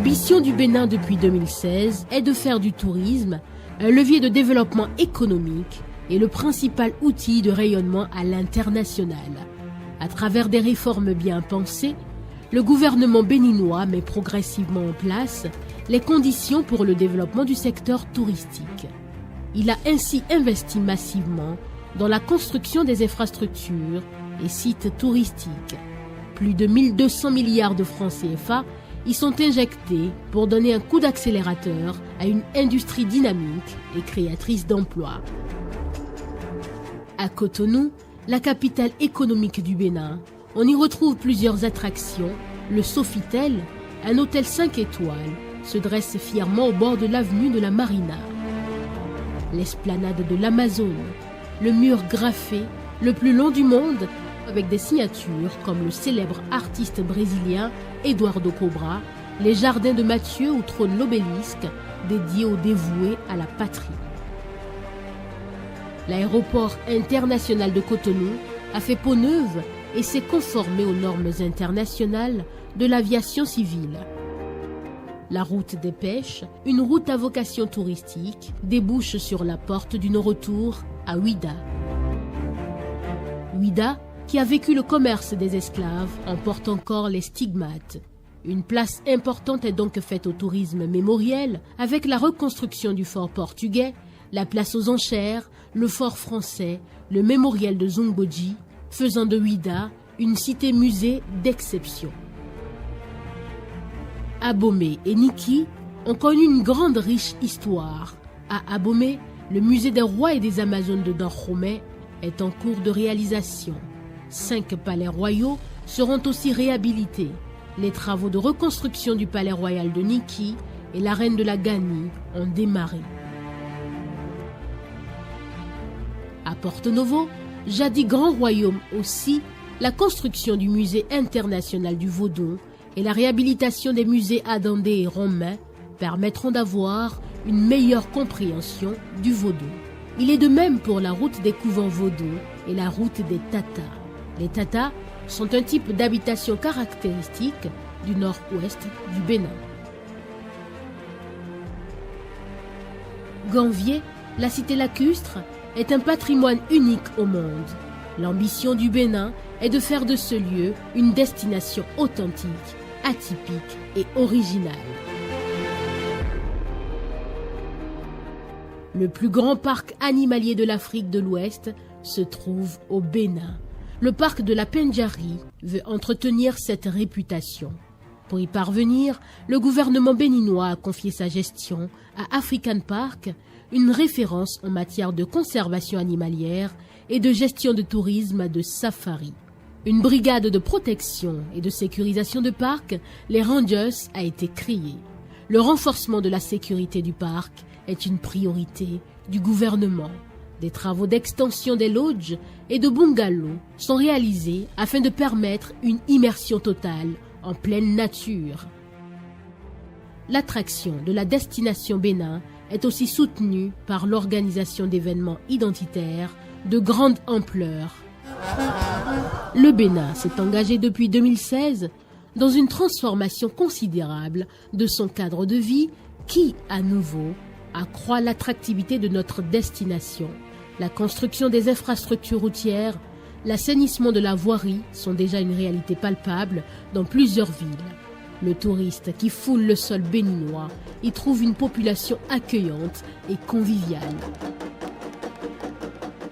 L'ambition du Bénin depuis 2016 est de faire du tourisme un levier de développement économique et le principal outil de rayonnement à l'international. À travers des réformes bien pensées, le gouvernement béninois met progressivement en place les conditions pour le développement du secteur touristique. Il a ainsi investi massivement dans la construction des infrastructures et sites touristiques. Plus de 1200 milliards de francs CFA y sont injectés pour donner un coup d'accélérateur à une industrie dynamique et créatrice d'emplois. À Cotonou, la capitale économique du Bénin, on y retrouve plusieurs attractions. Le Sofitel, un hôtel 5 étoiles, se dresse fièrement au bord de l'avenue de la Marina. L'esplanade de l'Amazone, le mur graffé, le plus long du monde, avec des signatures comme le célèbre artiste brésilien Eduardo Cobra, les jardins de Mathieu où trône l'obélisque dédié aux dévoués à la patrie. L'aéroport international de Cotonou a fait peau neuve et s'est conformé aux normes internationales de l'aviation civile. La route des pêches, une route à vocation touristique, débouche sur la porte du non-retour à Ouida. Ouida, qui a vécu le commerce des esclaves, en porte encore les stigmates. Une place importante est donc faite au tourisme mémoriel avec la reconstruction du fort portugais, la place aux enchères, le fort français, le mémorial de Zongboji, faisant de Ouida une cité-musée d'exception. Abomey et Niki ont connu une grande riche histoire. À Abomey, le musée des rois et des Amazones de Dahomey est en cours de réalisation. 5 palais royaux seront aussi réhabilités. Les travaux de reconstruction du palais royal de Niki et la reine de la Ganie ont démarré. À Porto-Novo, jadis grand royaume aussi, la construction du musée international du Vodou et la réhabilitation des musées Adandé et Romain permettront d'avoir une meilleure compréhension du Vodou. Il est de même pour la route des couvents Vodou et la route des Tatas. Les Tatas sont un type d'habitation caractéristique du nord-ouest du Bénin. Ganvier, la cité lacustre, est un patrimoine unique au monde. L'ambition du Bénin est de faire de ce lieu une destination authentique, atypique et originale. Le plus grand parc animalier de l'Afrique de l'Ouest se trouve au Bénin. Le parc de la Pendjari veut entretenir cette réputation. Pour y parvenir, le gouvernement béninois a confié sa gestion à African Park, une référence en matière de conservation animalière et de gestion de tourisme de safari. Une brigade de protection et de sécurisation de parc, les Rangers, a été créée. Le renforcement de la sécurité du parc est une priorité du gouvernement. Des travaux d'extension des lodges et de bungalows sont réalisés afin de permettre une immersion totale en pleine nature. L'attraction de la destination Bénin est aussi soutenue par l'organisation d'événements identitaires de grande ampleur. Le Bénin s'est engagé depuis 2016 dans une transformation considérable de son cadre de vie qui, à nouveau, accroît l'attractivité de notre destination. La construction des infrastructures routières, l'assainissement de la voirie sont déjà une réalité palpable dans plusieurs villes. Le touriste qui foule le sol béninois y trouve une population accueillante et conviviale.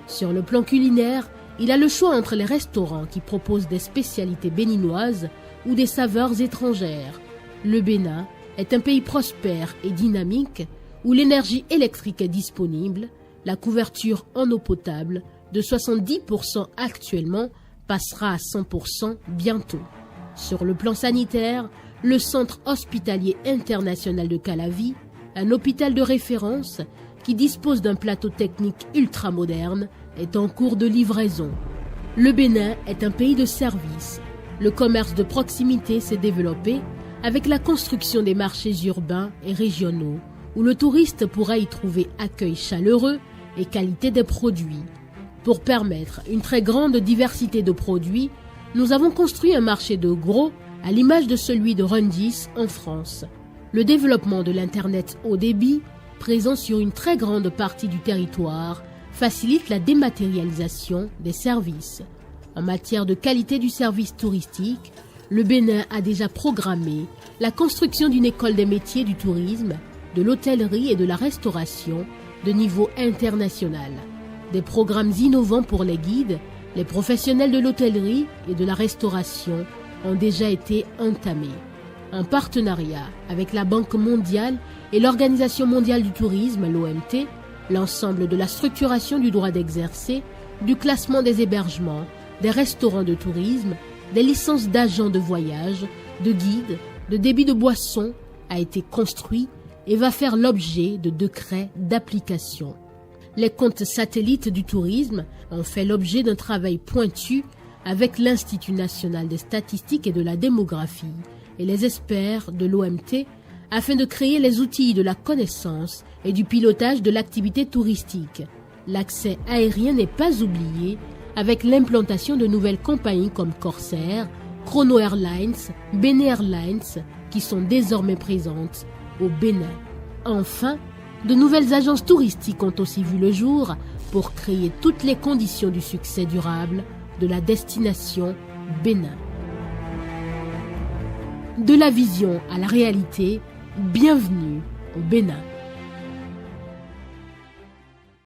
Sur le plan culinaire, il a le choix entre les restaurants qui proposent des spécialités béninoises ou des saveurs étrangères. Le Bénin est un pays prospère et dynamique où l'énergie électrique est disponible, la couverture en eau potable de 70% actuellement passera à 100% bientôt. Sur le plan sanitaire, le centre hospitalier international de Calavi, un hôpital de référence qui dispose d'un plateau technique ultramoderne, est en cours de livraison. Le Bénin est un pays de services. Le commerce de proximité s'est développé avec la construction des marchés urbains et régionaux, où le touriste pourra y trouver accueil chaleureux et qualité des produits. Pour permettre une très grande diversité de produits, nous avons construit un marché de gros à l'image de celui de Rungis en France. Le développement de l'Internet haut débit, présent sur une très grande partie du territoire, facilite la dématérialisation des services. En matière de qualité du service touristique, le Bénin a déjà programmé la construction d'une école des métiers du tourisme, de l'hôtellerie et de la restauration de niveau international. Des programmes innovants pour les guides, les professionnels de l'hôtellerie et de la restauration ont déjà été entamés. En partenariat avec la Banque mondiale et l'Organisation mondiale du tourisme, l'OMT, l'ensemble de la structuration du droit d'exercer, du classement des hébergements, des restaurants de tourisme, des licences d'agents de voyage, de guides, de débit de boissons a été construit et va faire l'objet de décrets d'application. Les comptes satellites du tourisme ont fait l'objet d'un travail pointu avec l'Institut national des statistiques et de la démographie et les experts de l'OMT afin de créer les outils de la connaissance et du pilotage de l'activité touristique. L'accès aérien n'est pas oublié avec l'implantation de nouvelles compagnies comme Corsair, Chrono Airlines, Bene Airlines qui sont désormais présentes au Bénin. Enfin, de nouvelles agences touristiques ont aussi vu le jour pour créer toutes les conditions du succès durable de la destination Bénin. De la vision à la réalité, bienvenue au Bénin.